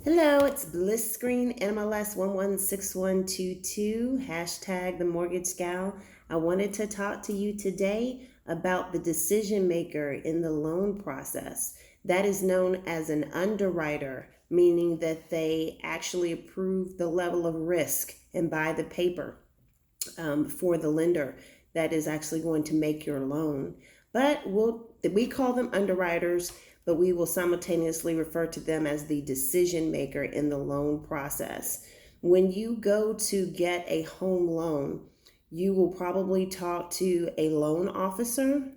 Hello, it's Bliss Screen, NMLS 116122, hashtag the Mortgage Gal. I wanted to talk to you today about the decision maker in the loan process. That is known as an underwriter, meaning that they actually approve the level of risk and buy the paper for the lender that is actually going to make your loan. But we call them underwriters, but we will simultaneously refer to them as the decision maker in the loan process. When you go to get a home loan, you will probably talk to a loan officer,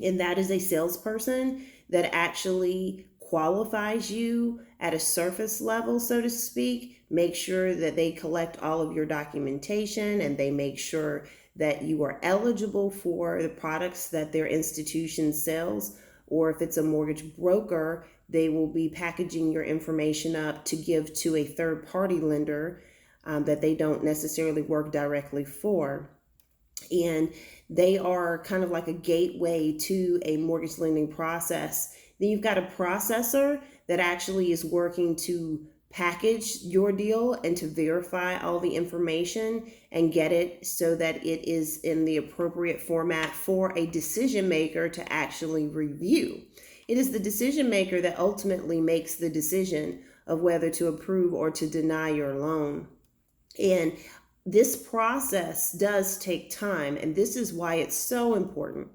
and that is a salesperson that actually qualifies you at a surface level, so to speak. Make sure that they collect all of your documentation and they make sure that you are eligible for the products that their institution sells. Or if it's a mortgage broker, they will be packaging your information up to give to a third party lender that they don't necessarily work directly for. And they are kind of like a gateway to a mortgage lending process. Then you've got a processor that actually is working to package your deal and to verify all the information and get it so that it is in the appropriate format for a decision maker to actually review. It is the decision maker that ultimately makes the decision of whether to approve or to deny your loan. And this process does take time, and this is why it's so important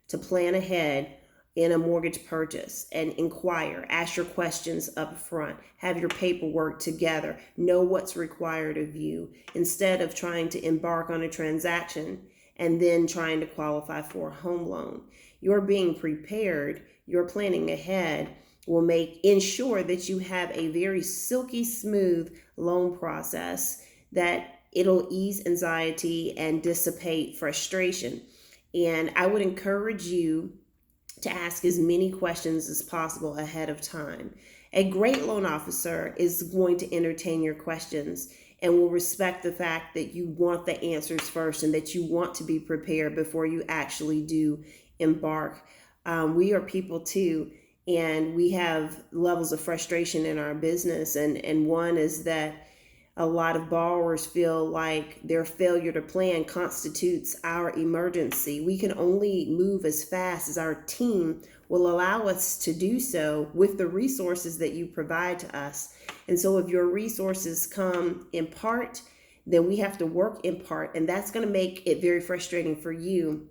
to plan ahead in a mortgage purchase and inquire, ask your questions up front, have your paperwork together, know what's required of you, instead of trying to embark on a transaction and then trying to qualify for a home loan. You're being prepared, you're planning ahead will ensure that you have a very silky smooth loan process, that it'll ease anxiety and dissipate frustration. And I would encourage you to ask as many questions as possible ahead of time. A great loan officer is going to entertain your questions and will respect the fact that you want the answers first and that you want to be prepared before you actually do embark. We are people too, and we have levels of frustration in our business. And one is that a lot of borrowers feel like their failure to plan constitutes our emergency. We can only move as fast as our team will allow us to do so with the resources that you provide to us. And so if your resources come in part, then we have to work in part, and that's going to make it very frustrating for you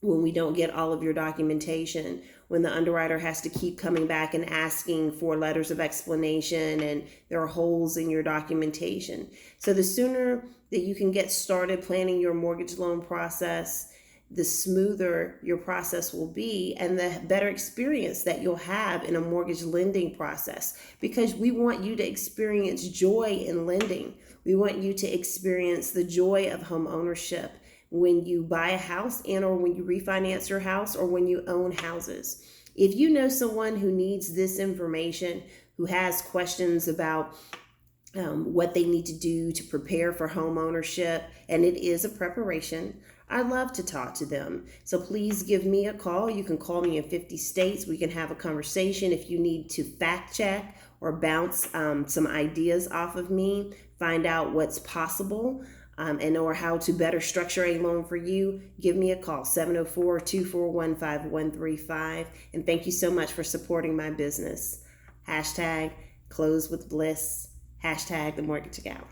when we don't get all of your documentation, when the underwriter has to keep coming back and asking for letters of explanation and there are holes in your documentation. So the sooner that you can get started planning your mortgage loan process, the smoother your process will be and the better experience that you'll have in a mortgage lending process, because we want you to experience joy in lending. We want you to experience the joy of home ownership when you buy a house and or when you refinance your house or when you own houses. If you know someone who needs this information, who has questions about what they need to do to prepare for home ownership, and it is a preparation, I'd love to talk to them. So please give me a call. You can call me in 50 states. We can have a conversation. If you need to fact check or bounce some ideas off of me, find out what's possible, and or how to better structure a loan for you, give me a call, 704-241-5135. And thank you so much for supporting my business. Hashtag close with bliss. Hashtag the mortgage gal.